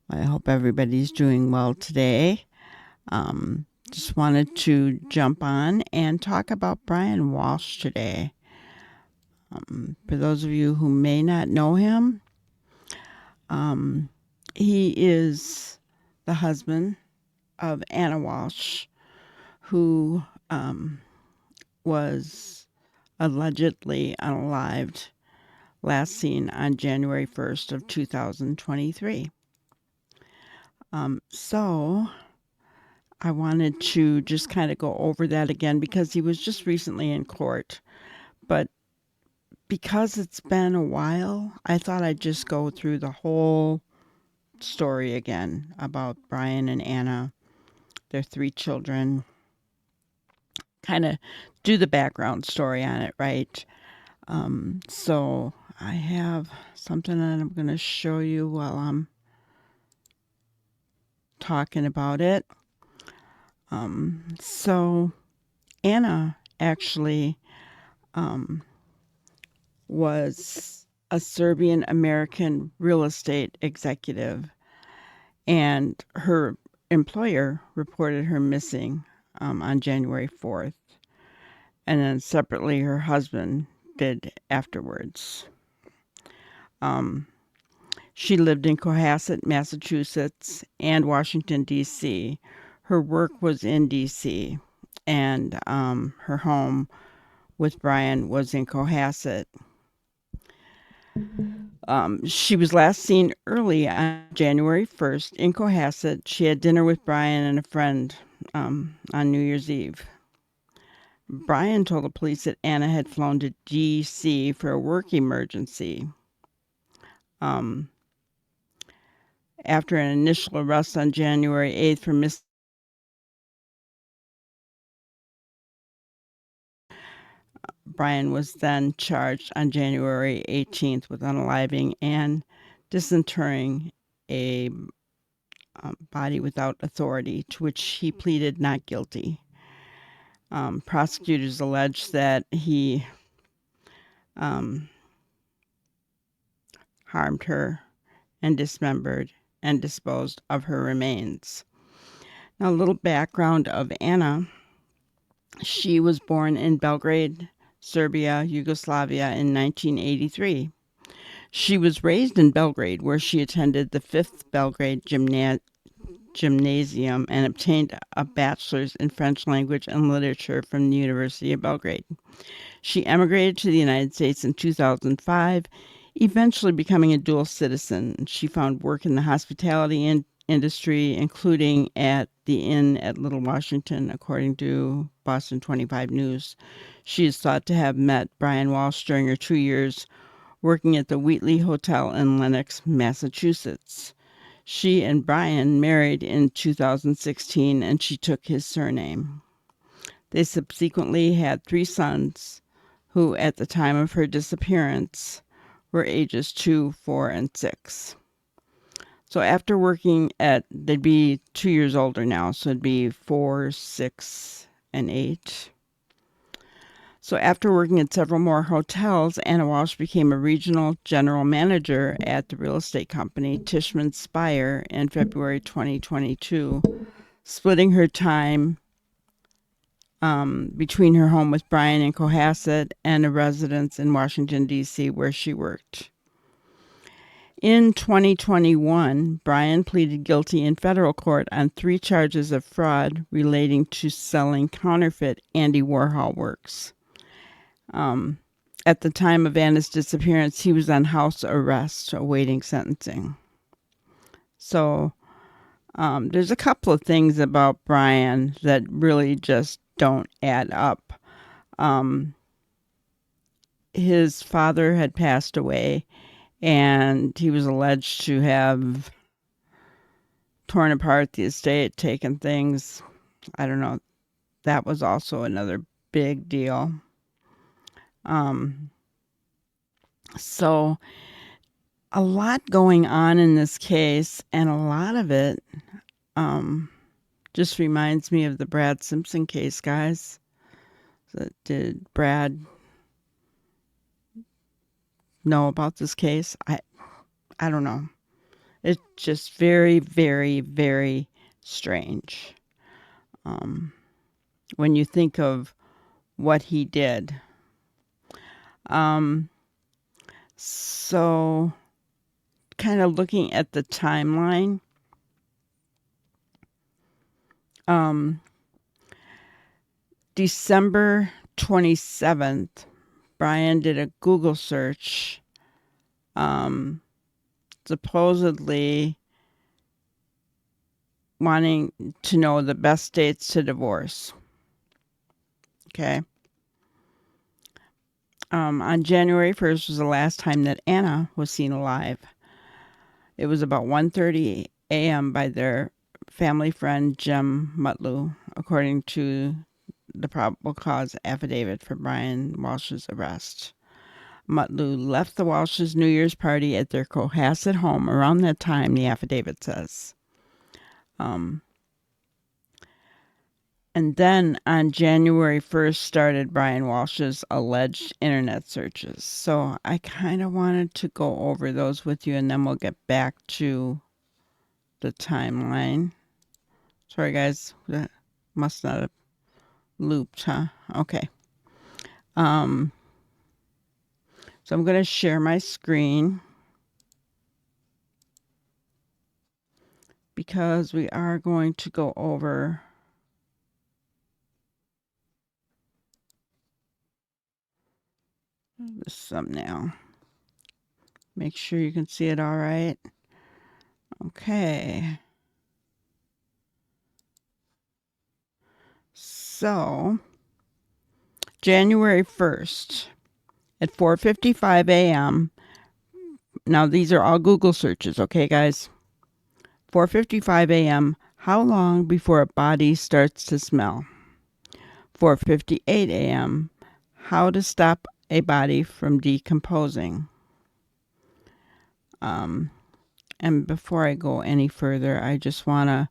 I hope everybody's doing well today. Just wanted to jump on and talk about Brian Walsh today. For those of you who may not know him, um, he is the husband of Anna Walsh, who was allegedly unalived, last seen on January 1st of 2023. So I wanted to just kind of go over that again because he was just recently in court. But because it's been a while, I thought I'd just go through the whole story again about Brian and Anna, their three children, kind of do the background story on it, right? So I have something that I'm going to show you while I'm talking about it. So Anna actually was a Serbian American real estate executive, and her employer reported her missing on January 4th. And then separately, her husband did afterwards. She lived in Cohasset, Massachusetts, and Washington, D.C. Her work was in D.C., and her home with Brian was in Cohasset. She was last seen early on January 1st in Cohasset. She had dinner with Brian and a friend on New Year's Eve. Brian told the police that Anna had flown to D.C. for a work emergency. After an initial arrest on January 8th for Brian was then charged on January 18th with unaliving and disinterring a body without authority, to which he pleaded not guilty. Prosecutors allege that he harmed her and dismembered and disposed of her remains. Now, a little background of Anna. She was born in Belgrade, Serbia, Yugoslavia in 1983. She was raised in Belgrade, where she attended the 5th Belgrade Gymnasium and obtained a bachelor's in French language and literature from the University of Belgrade. She emigrated to the United States in 2005, eventually becoming a dual citizen. She found work in the hospitality industry, including at the Inn at Little Washington, according to Boston 25 News. She is thought to have met Brian Walsh during her 2 years working at the Wheatley Hotel in Lenox, Massachusetts. She and Brian married in 2016, and she took his surname. They subsequently had 3 sons, who at the time of her disappearance were ages 2, 4, and 6. So after working they'd be 2 years older now, so it'd be 4, 6, and 8. So after working at several more hotels, Anna Walsh became a regional general manager at the real estate company Tishman Speyer in February 2022, splitting her time between her home with Brian in Cohasset and a residence in Washington, D.C., where she worked. In 2021, Brian pleaded guilty in federal court on 3 charges of fraud relating to selling counterfeit Andy Warhol works. At the time of Anna's disappearance, he was on house arrest awaiting sentencing. So there's a couple of things about Brian that really just don't add up. His father had passed away, and he was alleged to have torn apart the estate, taken things. I don't know. That was also another big deal. So a lot going on in this case, and a lot of it just reminds me of the Brad Simpson case, guys. So did Brad know about this case? I don't know. It's just very, very, very strange. Um, when you think of what he did. Um, so, kind of looking at the timeline, um, December 27th, Brian did a Google search, um, supposedly wanting to know the best dates to divorce. Okay. On January 1st was the last time that Anna was seen alive. It was about 1:30 a.m. by their family friend Jim Mutlu, according to the probable cause affidavit for Brian Walsh's arrest. Mutlu left the Walsh's New Year's party at their Cohasset home around that time, the affidavit says. Um, and then on January 1st started Brian Walsh's alleged internet searches. So I kind of wanted to go over those with you, and then we'll get back to the timeline. Sorry, guys, that must not have looped, huh? Okay. Um, so I'm going to share my screen because we are going to go over this thumbnail. Make sure you can see it all right. Okay. So, January 1st at 4:55 a.m. Now these are all Google searches, okay, guys? 4:55 a.m. How long before a body starts to smell? 4:58 a.m. How to stop a body from decomposing. And before I go any further, I just want to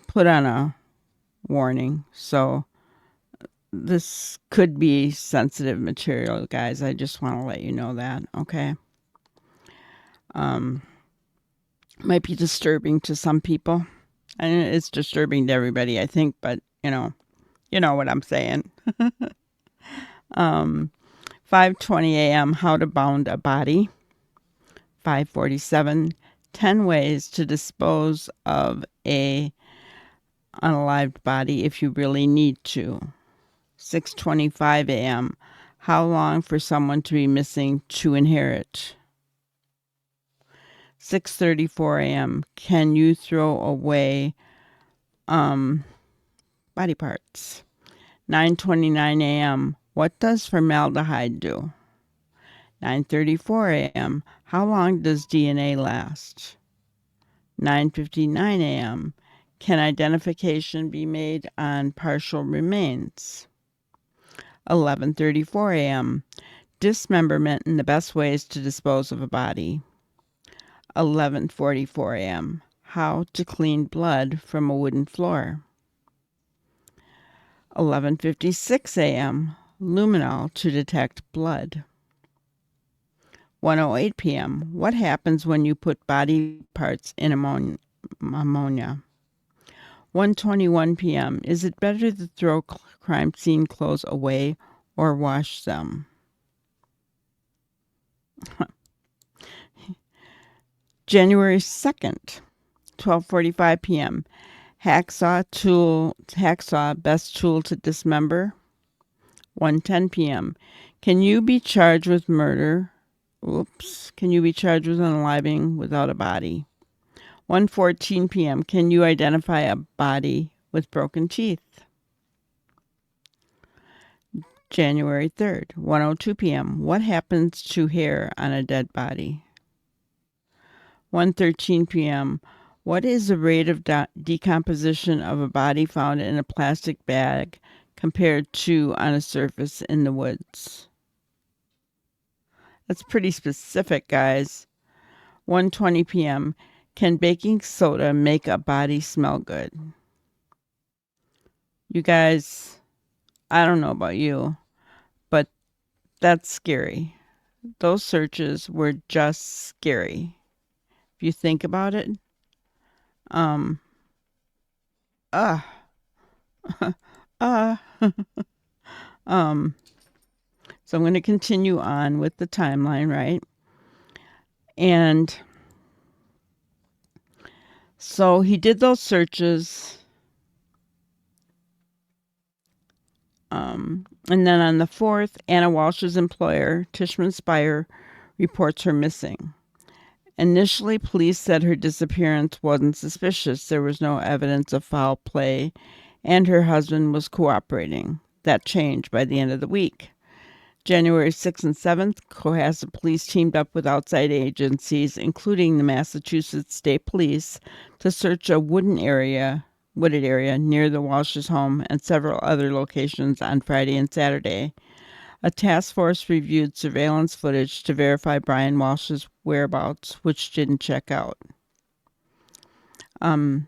put on a warning. So this could be sensitive material, guys. I just want to let you know that, okay? Might be disturbing to some people. And it's disturbing to everybody, I think, but you know what I'm saying. 5:20 a.m. How to bound a body. 5:47 10 ways to dispose of a unalived body if you really need to. 6:25 a.m. How long for someone to be missing to inherit? 6:34 a.m. Can you throw away body parts? 9:29 a.m. What does formaldehyde do? 9:34 a.m. How long does DNA last? 9:59 a.m. Can identification be made on partial remains? 11:34 a.m. Dismemberment and the best ways to dispose of a body. 11:44 a.m. How to clean blood from a wooden floor. 11:56 a.m. Luminol to detect blood. 1:08 p.m. What happens when you put body parts in ammonia? 1:21 p.m. Is it better to throw crime scene clothes away or wash them? January 2nd, 12:45 p.m. Hacksaw, best tool to dismember. 1:10 p.m. Can you be charged with murder? Can you be charged with unaliving without a body? 1:14 p.m. Can you identify a body with broken teeth? January 3rd, 1:02 p.m. What happens to hair on a dead body? 1:13 p.m. What is the rate of decomposition of a body found in a plastic bag compared to on a surface in the woods? That's pretty specific, guys. 1:20 p.m. Can baking soda make a body smell good? You guys, I don't know about you, but that's scary. Those searches were just scary. if you think about it. Um, uh, uh, um, so I'm going to continue on with the timeline, right? And so he did those searches. And then on the 4th, Anna Walsh's employer, Tishman Speyer, reports her missing. Initially, police said her disappearance wasn't suspicious. There was no evidence of foul play, and her husband was cooperating. That changed by the end of the week. January 6th and 7th, Cohasset police teamed up with outside agencies, including the Massachusetts State Police, to search a wooded area near the Walsh's home and several other locations on Friday and Saturday. A task force reviewed surveillance footage to verify Brian Walsh's whereabouts, which didn't check out. And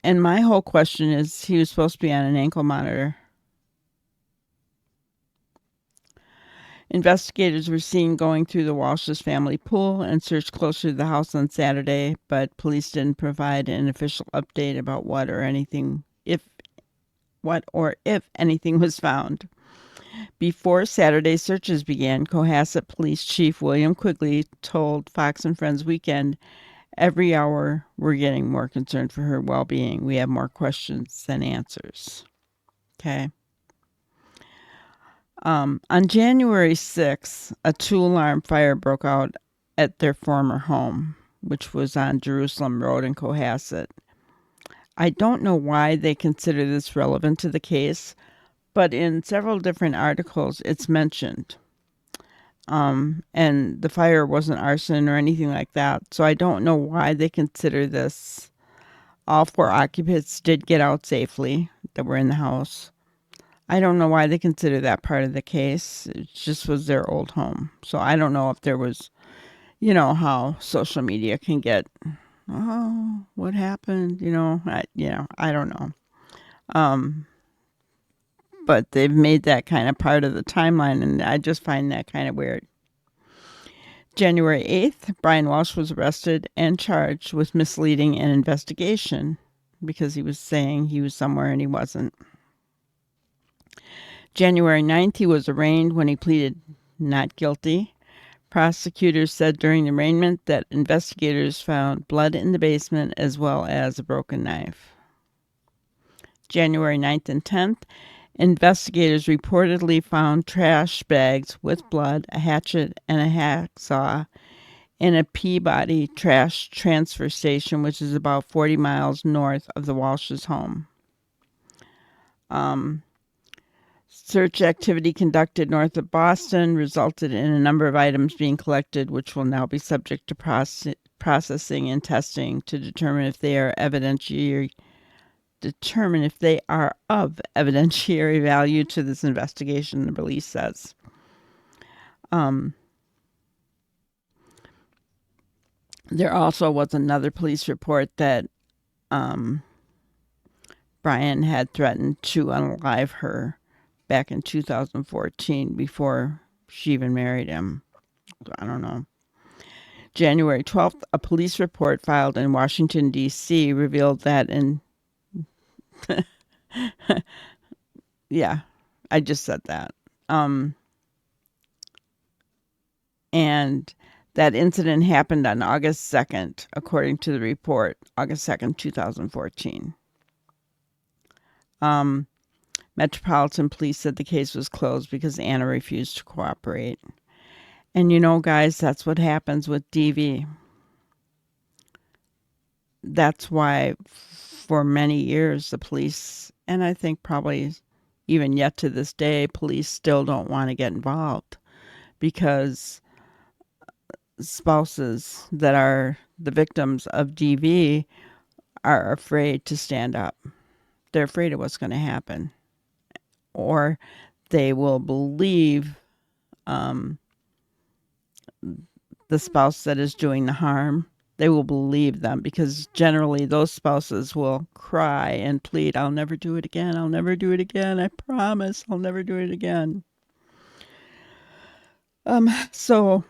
my whole question is, he was supposed to be on an ankle monitor. Investigators were seen going through the Walsh's family pool and searched closer to the house on Saturday, but police didn't provide an official update about what or if anything was found. Before Saturday's searches began, Cohasset Police Chief William Quigley told Fox and Friends Weekend, "Every hour we're getting more concerned for her well-being. We have more questions than answers." Okay. On January 6th, a 2-alarm fire broke out at their former home, which was on Jerusalem Road in Cohasset. I don't know why they consider this relevant to the case, but in several different articles it's mentioned. And the fire wasn't arson or anything like that, so I don't know why they consider this. All 4 occupants did get out safely that were in the house. I don't know why they consider that part of the case. It just was their old home. So I don't know if there was, how social media can get, oh, what happened? I don't know. But they've made that kind of part of the timeline, and I just find that kind of weird. January 8th, Brian Walsh was arrested and charged with misleading an investigation because he was saying he was somewhere and he wasn't. January 9th, he was arraigned when he pleaded not guilty. Prosecutors said during the arraignment that investigators found blood in the basement as well as a broken knife. January 9th and 10th, investigators reportedly found trash bags with blood, a hatchet, and a hacksaw in a Peabody trash transfer station, which is about 40 miles north of the Walsh's home. Search activity conducted north of Boston resulted in a number of items being collected, which will now be subject to processing and testing to determine if they are of evidentiary value to this investigation, the release says. There also was another police report that Brian had threatened to unalive her back in 2014 before she even married him. I don't know. January 12th, a police report filed in Washington, D.C. revealed that yeah, I just said that. And that incident happened on August 2nd, according to the report, August 2nd, 2014. Metropolitan Police said the case was closed because Anna refused to cooperate. And guys, that's what happens with DV. That's why for many years the police, and I think probably even yet to this day, police still don't want to get involved because spouses that are the victims of DV are afraid to stand up. They're afraid of what's going to happen. Or they will believe the spouse that is doing the harm. They will believe them because generally those spouses will cry and plead, "I'll never do it again. I'll never do it again. I promise I'll never do it again." So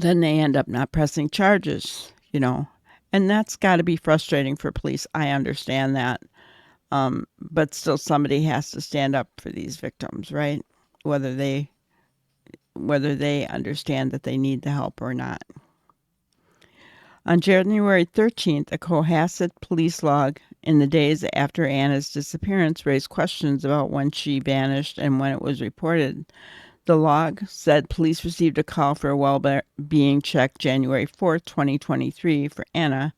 then they end up not pressing charges, and that's got to be frustrating for police. I understand that. But still somebody has to stand up for these victims, right? Whether they whether they understand that they need the help or not. On January 13th, a Cohasset police log in the days after Anna's disappearance raised questions about when she vanished and when it was reported. The log said police received a call for a well-being check January 4th, 2023 for Anna,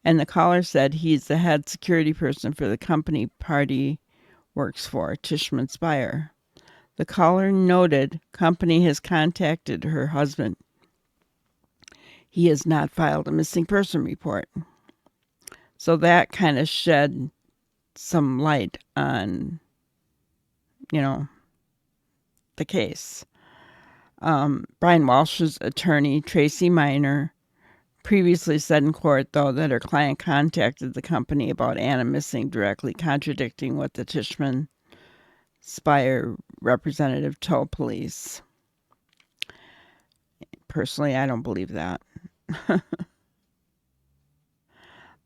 and the caller said he's the head security person for the company Party works for, Tishman Speyer. The caller noted company has contacted her husband. He has not filed a missing person report. So that kind of shed some light on, the case. Brian Walsh's attorney, Tracy Miner, previously said in court, though, that her client contacted the company about Anna missing, directly contradicting what the Tishman Speyer representative told police. Personally, I don't believe that.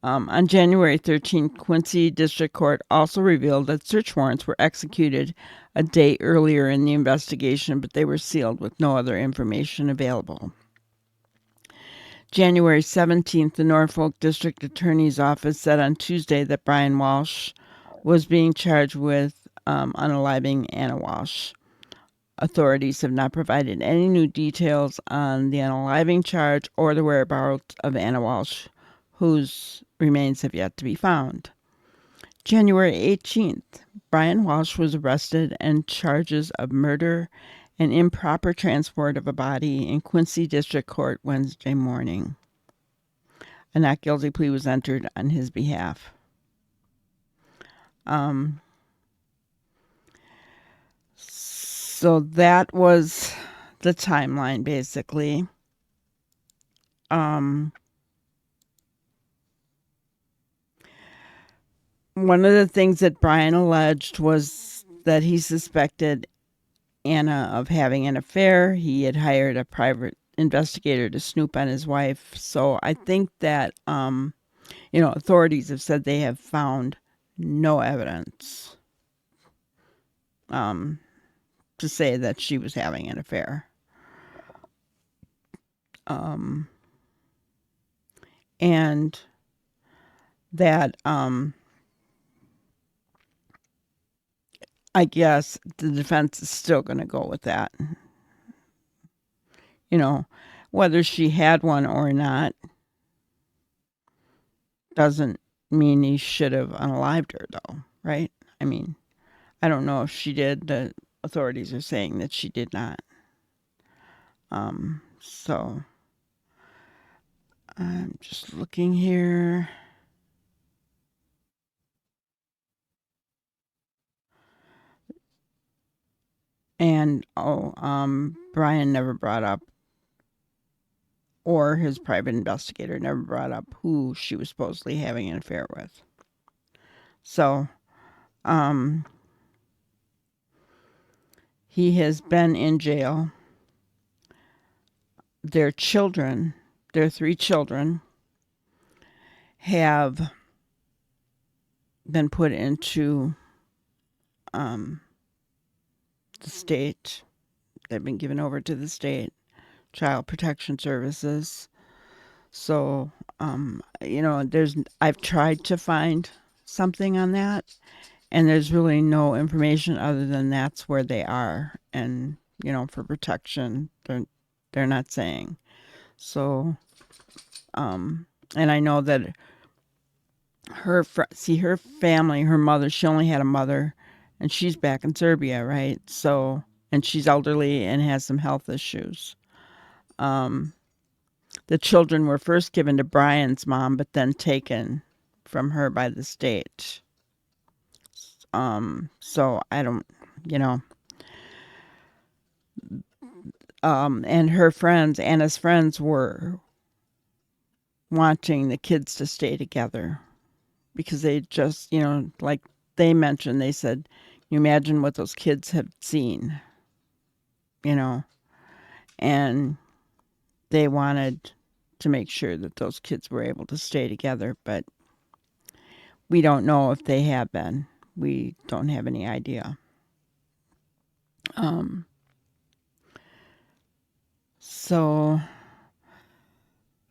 On January 13th, Quincy District Court also revealed that search warrants were executed a day earlier in the investigation, but they were sealed with no other information available. January 17th, the Norfolk District Attorney's Office said on Tuesday that Brian Walsh was being charged with unaliving Anna Walsh. Authorities have not provided any new details on the unaliving charge or the whereabouts of Anna Walsh, whose remains have yet to be found. January 18th, Brian Walsh was arrested on charges of murder and improper transport of a body in Quincy District Court Wednesday morning. A not guilty plea was entered on his behalf. So that was the timeline, basically. One of the things that Brian alleged was that he suspected Anna of having an affair. He had hired a private investigator to snoop on his wife. So I think that, authorities have said they have found no evidence to say that she was having an affair. And that I guess the defense is still going to go with that. Whether she had one or not doesn't mean he should have unalived her, though, right? I mean, I don't know if she did. The authorities are saying that she did not. So I'm just looking here. And Brian never brought up, or his private investigator never brought up who she was supposedly having an affair with. So he has been in jail. Their children, their 3 children, have been put into the state. They've been given over to the state child protection services. So, I've tried to find something on that, and there's really no information other than that's where they are. And, for protection, they're not saying. So, and I know that her family, her mother, she only had a mother, and she's back in Serbia, right? So, and she's elderly and has some health issues. The children were first given to Brian's mom, but then taken from her by the state. So I don't, and her friends, Anna's friends, were wanting the kids to stay together because they just, like they mentioned, they said, you imagine what those kids have seen, and they wanted to make sure that those kids were able to stay together, but we don't know if they have been. We don't have any idea. So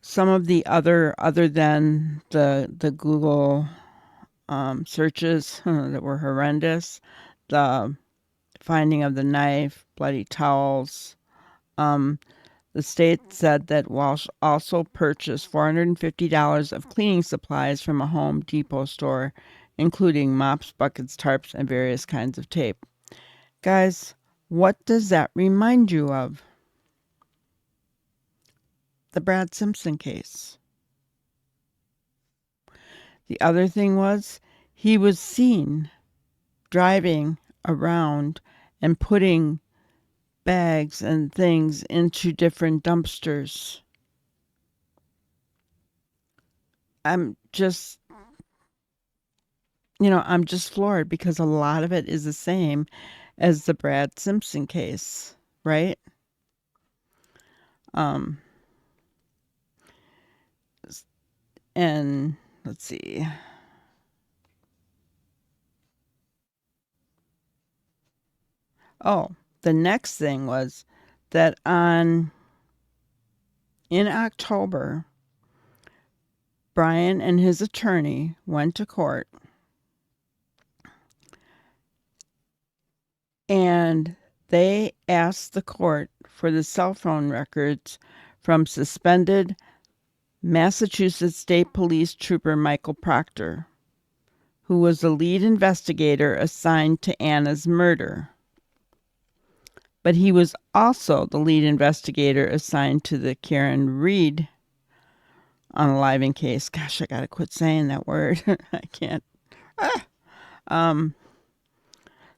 some of the other than the Google searches that were horrendous, the finding of the knife, bloody towels. The state said that Walsh also purchased $450 of cleaning supplies from a Home Depot store, including mops, buckets, tarps, and various kinds of tape. Guys, what does that remind you of? The Brad Simpson case. The other thing was he was seen driving around and putting bags and things into different dumpsters. I'm just, I'm just floored because a lot of it is the same as the Brad Simpson case, right? Um, and let's see. Oh, the next thing was that in October, Brian and his attorney went to court and they asked the court for the cell phone records from suspended Massachusetts State Police Trooper Michael Proctor, who was the lead investigator assigned to Anna's murder. But he was also the lead investigator assigned to the Karen Reed unaliving case. Gosh, I gotta quit saying that word. I can't.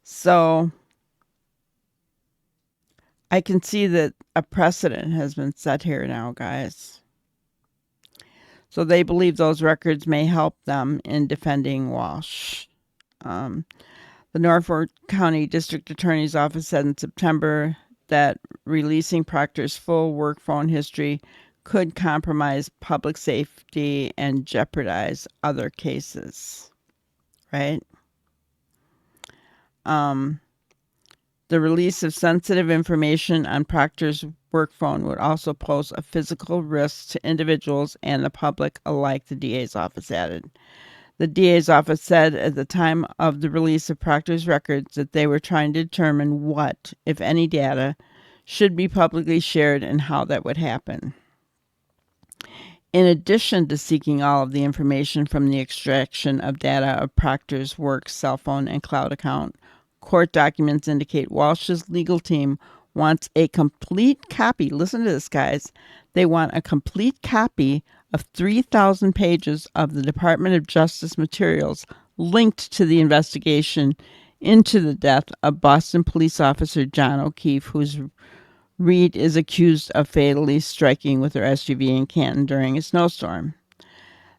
So I can see that a precedent has been set here now, guys. So they believe those records may help them in defending Walsh. The Norfolk County District Attorney's Office said in September that releasing Proctor's full work phone history could compromise public safety and jeopardize other cases, right? The release of sensitive information on Proctor's work phone would also pose a physical risk to individuals and the public alike, the DA's office added. The DA's office said at the time of the release of Proctor's records that they were trying to determine what, if any, data should be publicly shared and how that would happen. In addition to seeking all of the information from the extraction of data of Proctor's work cell phone and cloud account, court documents indicate Walsh's legal team wants a complete copy. Listen to this, guys. They want a complete copy of 3,000 pages of the Department of Justice materials linked to the investigation into the death of Boston police officer John O'Keefe, whose Reed is accused of fatally striking with her SUV in Canton during a snowstorm.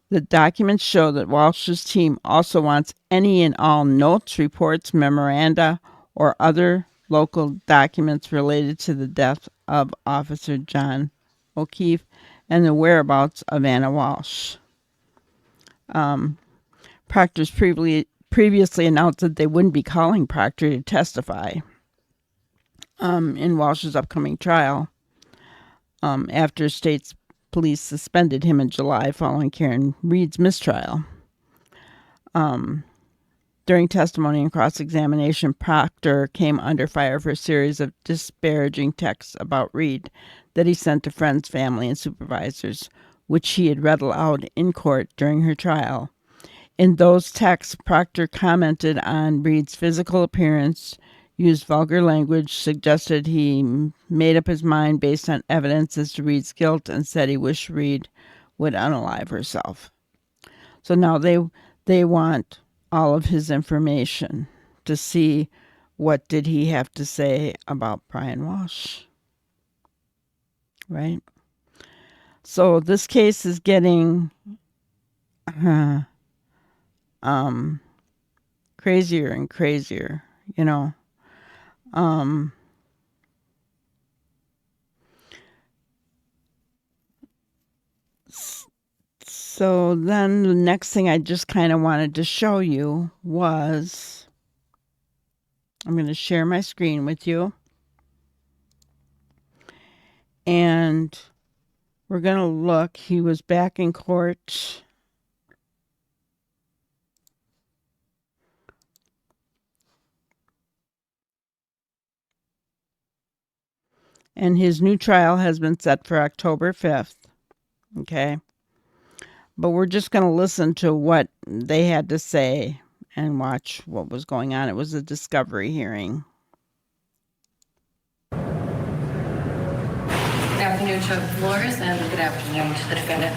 The documents show that Walsh's team also wants any and all notes, reports, memoranda, or other local documents related to the death of Officer John O'Keefe and the whereabouts of Anna Walsh. Proctor's previously announced that they wouldn't be calling Proctor to testify in Walsh's upcoming trial after state's police suspended him in July following Karen Reed's mistrial. During testimony and cross-examination, Proctor came under fire for a series of disparaging texts about Reed that he sent to friends, family, and supervisors, which he had read aloud in court during her trial. In those texts, Proctor commented on Reed's physical appearance, used vulgar language, suggested he made up his mind based on evidence as to Reed's guilt, and said he wished Reed would unalive herself. So now they want all of his information to see what did he have to say about Brian Walsh, right? So this case is getting crazier and crazier, you know. So then the next thing I just kind of wanted to show you was, I'm going to share my screen with you. And we're going to look. He was back in court. And his new trial has been set for October 5th. Okay. But we're just going to listen to what they had to say and watch what was going on. It was a discovery hearing. Good afternoon to the floors and good afternoon to the defendant.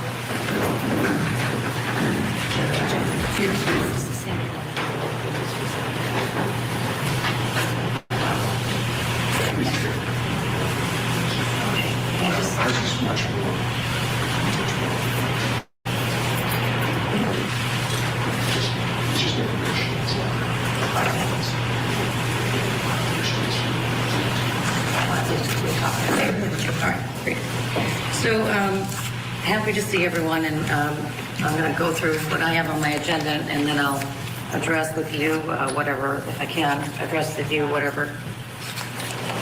So happy to see everyone, and I'm going to go through what I have on my agenda, and then I'll address with you whatever, if I can, address with you whatever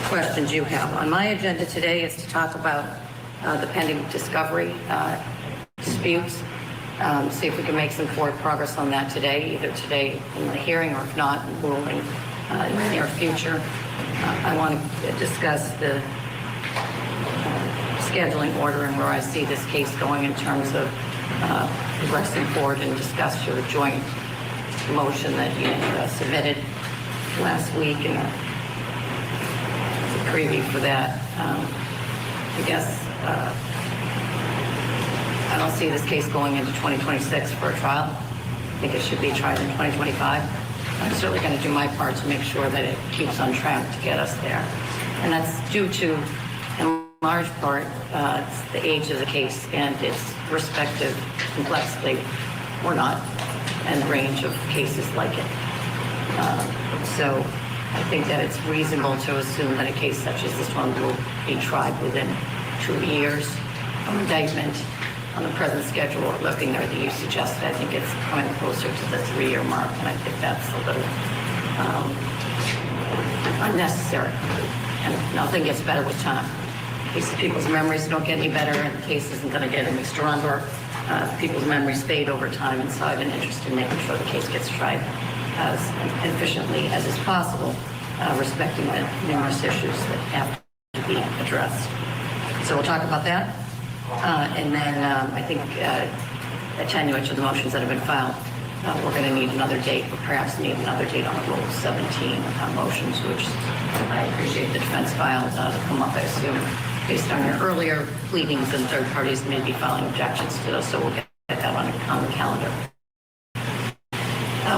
questions you have. On my agenda today is to talk about the pending discovery disputes, see if we can make some forward progress on that today, either today in the hearing or if not, ruling in the near future. I want to discuss the scheduling order and where I see this case going in terms of progressing forward, and discuss your joint motion that you submitted last week, and a preview for that. I guess I don't see this case going into 2026 for a trial. I think it should be tried in 2025. I'm certainly going to do my part to make sure that it keeps on track to get us there. And that's due to, in large part, the age of the case and its respective complexity, or not, and range of cases like it. So I think that it's reasonable to assume that a case such as this one will be tried within 2 years of indictment. On the present schedule, or looking there that you suggested, I think it's coming closer to the 3-year mark, and I think that's a little unnecessary. And nothing gets better with time. People's memories don't get any better, and the case isn't going to get any stronger. People's memories fade over time, and so I have an interest in making sure the case gets tried as efficiently as is possible, respecting the numerous issues that have to be addressed. So we'll talk about that. And then I think attenuate to the motions that have been filed, we're going to need another date, or perhaps need another date on the Rule 17 motions, which I appreciate the defense filed to come up, I assume, based on your earlier pleadings, and third parties may be filing objections to those, so we'll get that on the calendar.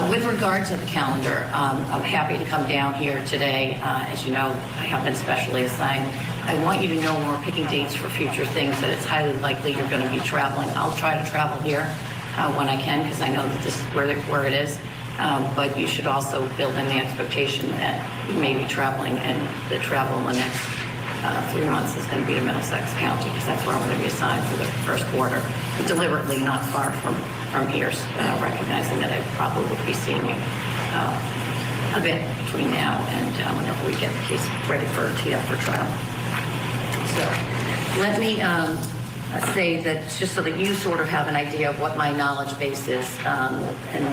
With regard to the calendar, I'm happy to come down here today. As you know, I have been specially assigned. I want you to know when we're picking dates for future things that it's highly likely you're going to be traveling. I'll try to travel here when I can, because I know that this is where it is. But you should also build in the expectation that you may be traveling, and the travel in the next 3 months is going to be to Middlesex County, because that's where I'm going to be assigned for the first quarter. Deliberately not far from here, recognizing that I probably will be seeing you a bit between now and whenever we get the case ready for TF for trial. So let me say that, just so that you sort of have an idea of what my knowledge base is, and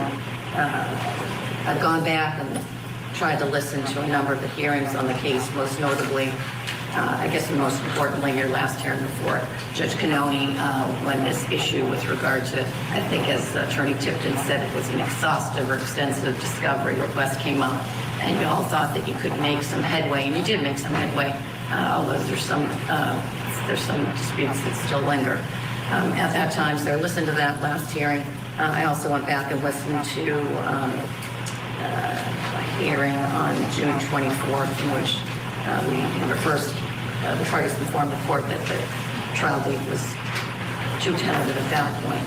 I've gone back and tried to listen to a number of the hearings on the case, most notably, I guess most importantly, your last hearing before Judge Cannoni, when this issue with regard to, I think as Attorney Tipton said, it was an exhaustive or extensive discovery request came up, and you all thought that you could make some headway, and you did make some headway, although there's some disputes that still linger. At that time, so I listened to that last hearing. I also went back and listened to a hearing on June 24th, in which the parties informed the court that the trial date was too tentative at that point,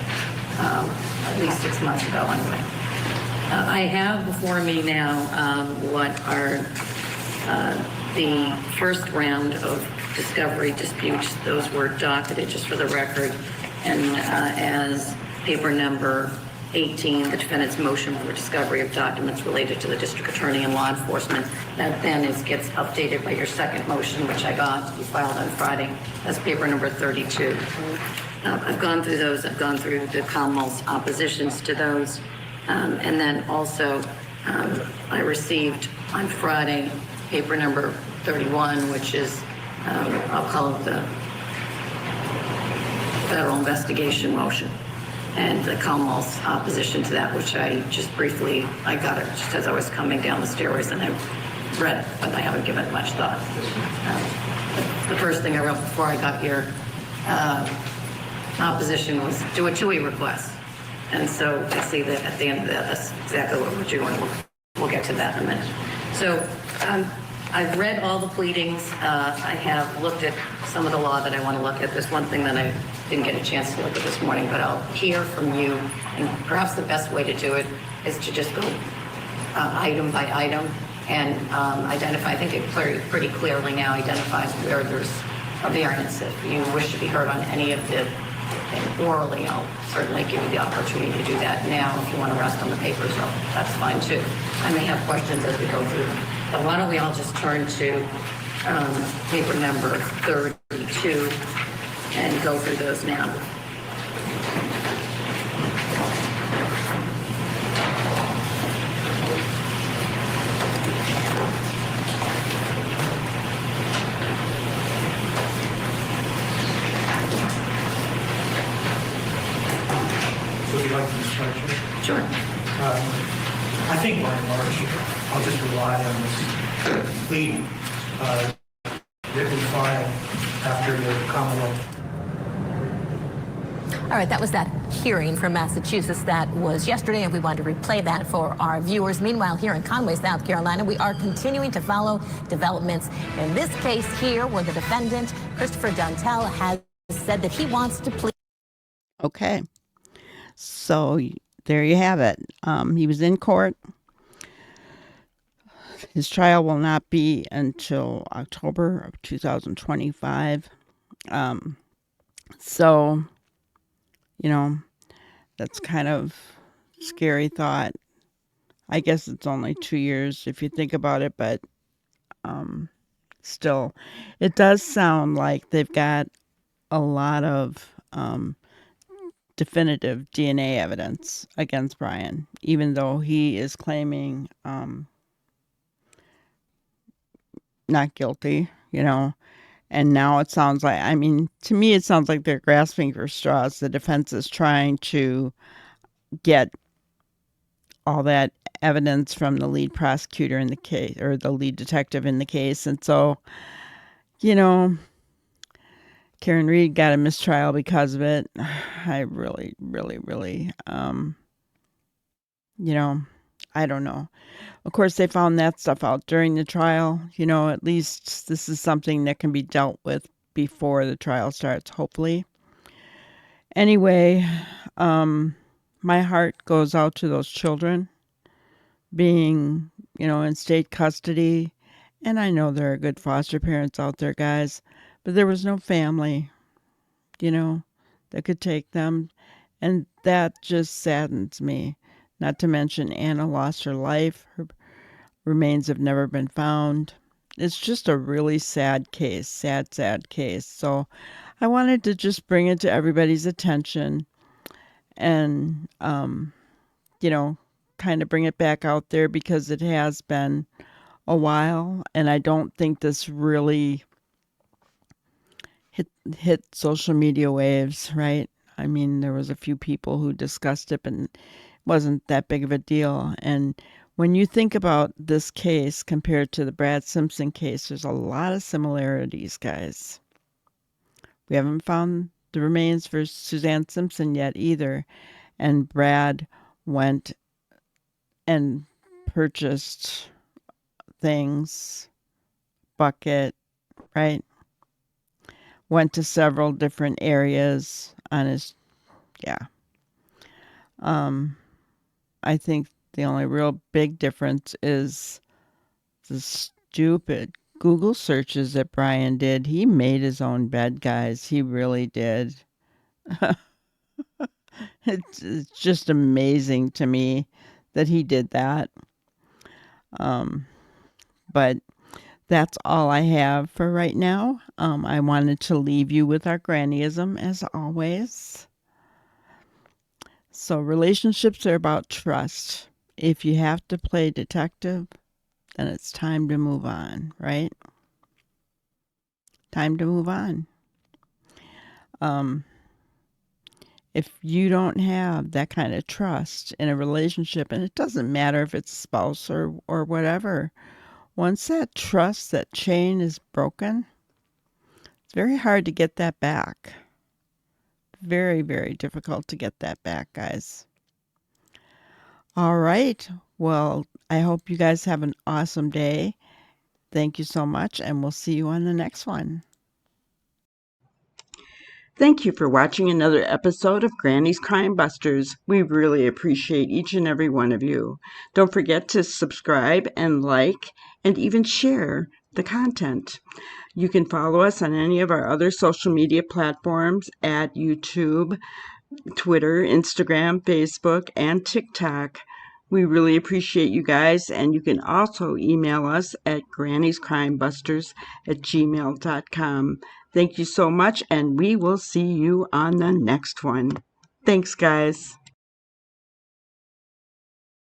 at least 6 months ago anyway. I have before me now what are the first round of discovery disputes. Those were docketed, just for the record, and as paper number 18, the defendant's motion for discovery of documents related to the district attorney and law enforcement. That then gets updated by your second motion, which I got, you filed on Friday. That's paper number 32. I've gone through those. I've gone through the Commonwealth's oppositions to those. And then also, I received on Friday paper number 31, which is, I'll call it the federal investigation motion, and the Commonwealth's opposition to that, which I just briefly, I got it just as I was coming down the stairways, and I read it, but I haven't given it much thought. The first thing I wrote before I got here, opposition was do a TUI request. And so I see that at the end of that, that's exactly what we're doing. We'll get to that in a minute. So I've read all the pleadings. I have looked at some of the law that I want to look at. There's one thing that I didn't get a chance to look at this morning, but I'll hear from you. And perhaps the best way to do it is to just go item by item and identify. I think it pretty clearly now identifies where there's a variance. If you wish to be heard on any of the, and orally, I'll certainly give you the opportunity to do that now. If you want to rest on the papers, that's fine too. I may have questions as we go through them. But why don't we all just turn to paper number 32 and go through those now. Would you like to start? Sure. I think by and large, I'll just rely on this plea that we filed after the Commonwealth. All right, that was that hearing from Massachusetts that was yesterday, and we wanted to replay that for our viewers. Meanwhile, here in Conway, South Carolina, we are continuing to follow developments in this case here where the defendant, Christopher Duntel, has said that he wants to plead. Okay. So there you have it. He was in court. His trial will not be until October of 2025. So, you know, that's kind of scary thought. I guess it's only 2 years if you think about it, but still, it does sound like they've got a lot of definitive DNA evidence against Brian, even though he is claiming not guilty, you know. And now it sounds like, I mean, to me, it sounds like they're grasping for straws. The defense is trying to get all that evidence from the lead prosecutor in the case, or the lead detective in the case. And so, you know, Karen Reed got a mistrial because of it. I really, you know, I don't know. Of course, they found that stuff out during the trial. You know, at least this is something that can be dealt with before the trial starts, hopefully. Anyway, my heart goes out to those children being, you know, in state custody. And I know there are good foster parents out there, guys, but there was no family, you know, that could take them. And that just saddens me. Not to mention Anna lost her life. Her remains have never been found. It's just a really sad case, sad case. So I wanted to just bring it to everybody's attention and, you know, kind of bring it back out there because it has been a while. And I don't think this really hit social media waves, right? I mean, there was a few people who discussed it, but it wasn't that big of a deal. And when you think about this case compared to the Brad Simpson case, there's a lot of similarities, guys. We haven't found the remains for Suzanne Simpson yet either. And Brad went and purchased things, bucket, right? Went to several different areas on his, yeah. I think the only real big difference is the stupid Google searches that Brian did. He made his own bed, guys. He really did. It's just amazing to me that he did that. But that's all I have for right now. I wanted to leave you with our grannyism as always. So relationships are about trust. If you have to play detective, then it's time to move on, right? Time to move on. If you don't have that kind of trust in a relationship, and it doesn't matter if it's a spouse or whatever, once that trust, that chain is broken, it's very hard to get that back. Very, very difficult to get that back, guys. All right. Well, I hope you guys have an awesome day. Thank you so much, and we'll see you on the next one. Thank you for watching another episode of Granny's Crime Busters. We really appreciate each and every one of you. Don't forget to subscribe and like and even share the content. You can follow us on any of our other social media platforms at YouTube, Twitter, Instagram, Facebook, and TikTok. We really appreciate you guys, and you can also email us at grannyscrimebusters@gmail.com. Thank you so much, and we will see you on the next one. Thanks, guys.